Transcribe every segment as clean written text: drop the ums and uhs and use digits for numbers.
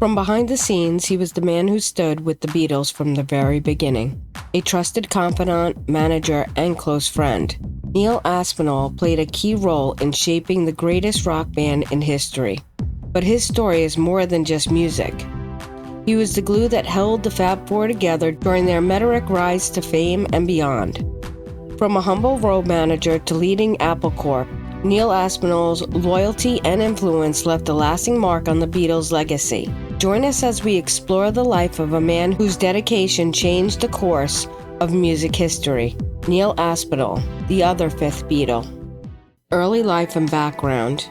From behind the scenes, he was the man who stood with the Beatles from the very beginning. A trusted confidant, manager, and close friend, Neil Aspinall played a key role in shaping the greatest rock band in history. But his story is more than just music. He was the glue that held the Fab Four together during their meteoric rise to fame and beyond. From a humble road manager to leading Apple Corp., Neil Aspinall's loyalty and influence left a lasting mark on the Beatles' legacy. Join us as we explore the life of a man whose dedication changed the course of music history, Neil Aspinall, the other fifth Beatle. Early life and background.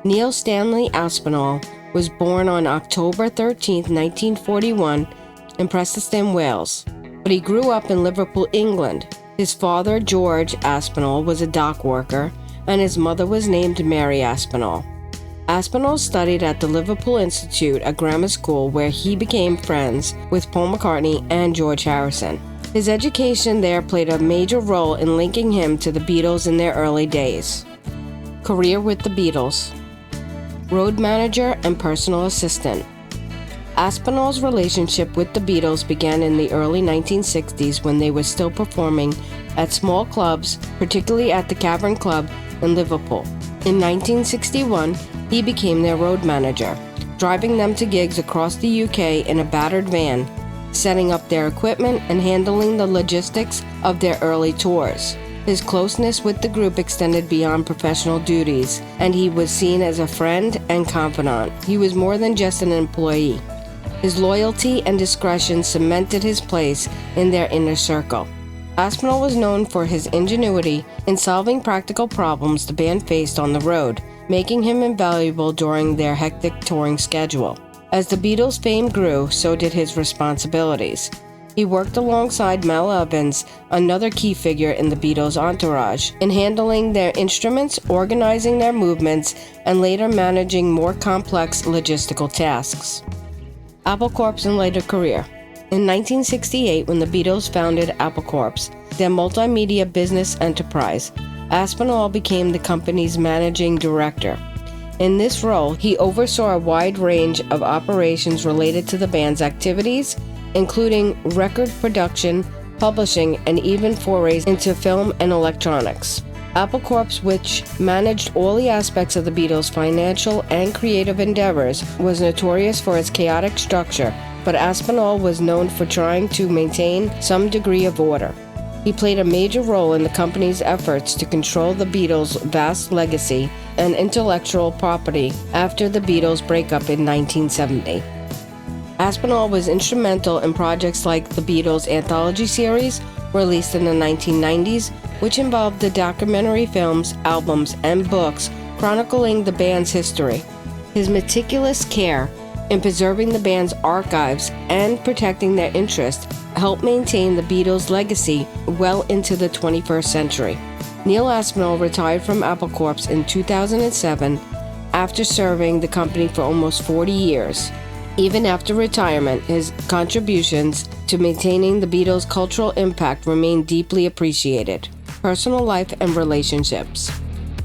Neil Stanley Aspinall was born on October 13, 1941, in Preston, Wales, but he grew up in Liverpool, England. His father, George Aspinall, was a dock worker, and his mother was named Mary Aspinall. Aspinall studied at the Liverpool Institute, a grammar school where he became friends with Paul McCartney and George Harrison. His education there played a major role in linking him to the Beatles in their early days. Career with the Beatles. Road manager and personal assistant. Aspinall's relationship with the Beatles began in the early 1960s when they were still performing at small clubs, particularly at the Cavern Club in Liverpool. In 1961, he became their road manager, driving them to gigs across the UK in a battered van, setting up their equipment and handling the logistics of their early tours. His closeness with the group extended beyond professional duties, and he was seen as a friend and confidant. He was more than just an employee. His loyalty and discretion cemented his place in their inner circle. Aspinall was known for his ingenuity in solving practical problems the band faced on the road, making him invaluable during their hectic touring schedule. As the Beatles' fame grew, so did his responsibilities. He worked alongside Mel Evans, another key figure in the Beatles' entourage, in handling their instruments, organizing their movements, and later managing more complex logistical tasks. Apple Corp's and later career. In 1968, when the Beatles founded Apple Corp., their multimedia business enterprise, Aspinall became the company's managing director. In this role, he oversaw a wide range of operations related to the band's activities, including record production, publishing, and even forays into film and electronics. Apple Corp., which managed all the aspects of the Beatles' financial and creative endeavors, was notorious for its chaotic structure, but Aspinall was known for trying to maintain some degree of order. He played a major role in the company's efforts to control the Beatles' vast legacy and intellectual property after the Beatles' breakup in 1970. Aspinall was instrumental in projects like the Beatles anthology series, released in the 1990s, which involved the documentary films, albums, and books chronicling the band's history. His meticulous care in preserving the band's archives and protecting their interests helped maintain the Beatles' legacy well into the 21st century. Neil Aspinall retired from Apple Corp. In 2007 after serving the company for almost 40 years. Even after retirement, his contributions to maintaining the Beatles' cultural impact remain deeply appreciated. Personal life and relationships.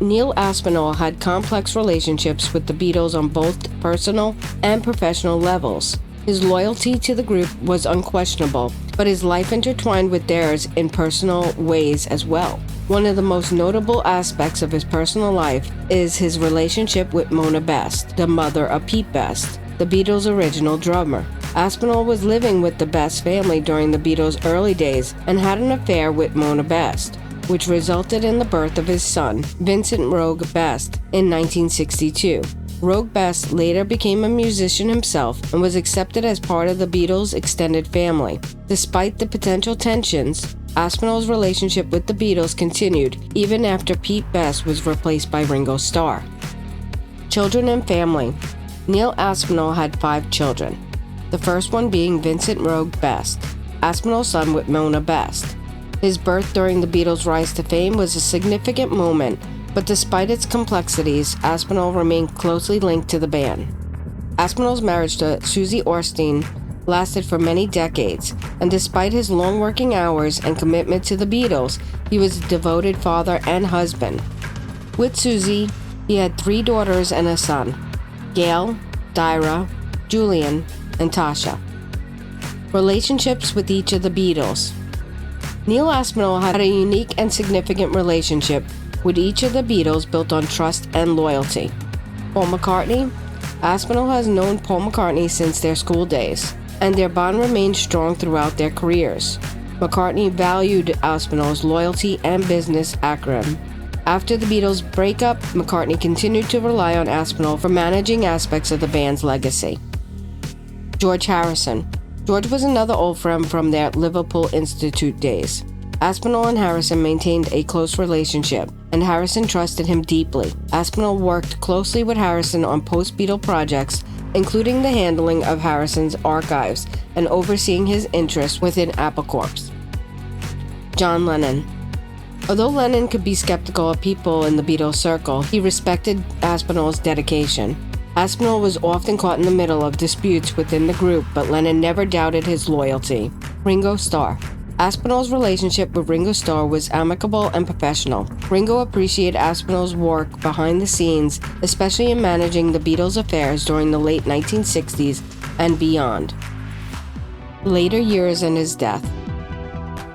Neil Aspinall had complex relationships with the Beatles on both personal and professional levels. His loyalty to the group was unquestionable, but his life intertwined with theirs in personal ways as well. One of the most notable aspects of his personal life is his relationship with Mona Best, the mother of Pete Best, the Beatles' original drummer. Aspinall was living with the Best family during the Beatles' early days and had an affair with Mona Best, which resulted in the birth of his son, Vincent Rogue Best, in 1962. Rogue Best later became a musician himself and was accepted as part of the Beatles' extended family. Despite the potential tensions, Aspinall's relationship with the Beatles continued even after Pete Best was replaced by Ringo Starr. Children and family. Neil Aspinall had 5 children, the first one being Vincent Rogue Best, Aspinall's son with Mona Best. His birth during the Beatles' rise to fame was a significant moment, but despite its complexities, Aspinall remained closely linked to the band. Aspinall's marriage to Susie Orstein lasted for many decades, and despite his long working hours and commitment to the Beatles, he was a devoted father and husband. With Susie, he had 3 daughters and a son, Gail, Dyra, Julian, and Tasha. Relationships with each of the Beatles. Neil Aspinall had a unique and significant relationship with each of the Beatles built on trust and loyalty. Paul McCartney. Aspinall has known Paul McCartney since their school days, and their bond remained strong throughout their careers. McCartney valued Aspinall's loyalty and business acumen. After the Beatles' breakup, McCartney continued to rely on Aspinall for managing aspects of the band's legacy. George Harrison. George was another old friend from their Liverpool Institute days. Aspinall and Harrison maintained a close relationship, and Harrison trusted him deeply. Aspinall worked closely with Harrison on post-Beatle projects, including the handling of Harrison's archives and overseeing his interests within Apple Corps. John Lennon. Although Lennon could be skeptical of people in the Beatles circle, he respected Aspinall's dedication. Aspinall was often caught in the middle of disputes within the group, but Lennon never doubted his loyalty. Ringo Starr. Aspinall's relationship with Ringo Starr was amicable and professional. Ringo appreciated Aspinall's work behind the scenes, especially in managing the Beatles' affairs during the late 1960s and beyond. Later years and his death.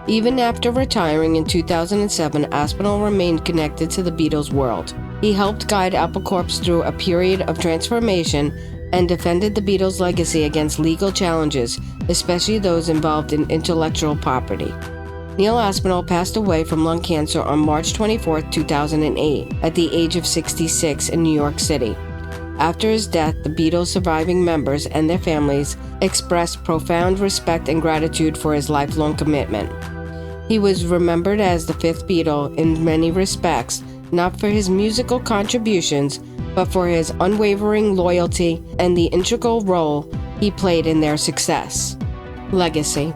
Even after retiring in 2007, Aspinall remained connected to the Beatles world. He helped guide Apple Corps through a period of transformation and defended the Beatles' legacy against legal challenges, especially those involved in intellectual property. Neil Aspinall passed away from lung cancer on March 24, 2008, at the age of 66 in New York City. After his death, the Beatles' surviving members and their families expressed profound respect and gratitude for his lifelong commitment. He was remembered as the fifth Beatle in many respects, not for his musical contributions, but for his unwavering loyalty and the integral role he played in their success. Legacy.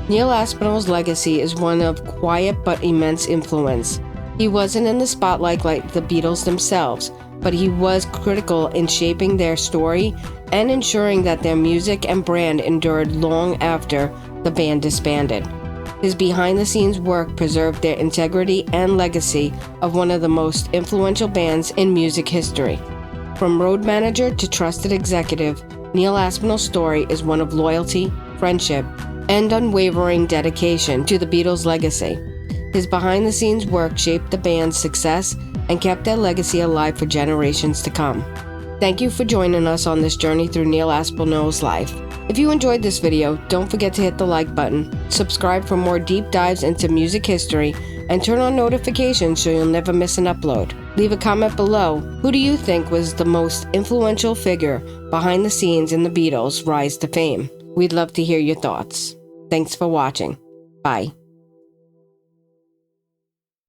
Neil Aspinall's legacy is one of quiet but immense influence. He wasn't in the spotlight like the Beatles themselves, but he was critical in shaping their story and ensuring that their music and brand endured long after the band disbanded. His behind-the-scenes work preserved their integrity and legacy of one of the most influential bands in music history. From road manager to trusted executive, Neil Aspinall's story is one of loyalty, friendship, and unwavering dedication to the Beatles' legacy. His behind-the-scenes work shaped the band's success and kept their legacy alive for generations to come. Thank you for joining us on this journey through Neil Aspinall's life. If you enjoyed this video, don't forget to hit the like button, subscribe for more deep dives into music history, and turn on notifications so you'll never miss an upload. Leave a comment below. Who do you think was the most influential figure behind the scenes in the Beatles' rise to fame? We'd love to hear your thoughts. Thanks for watching. Bye.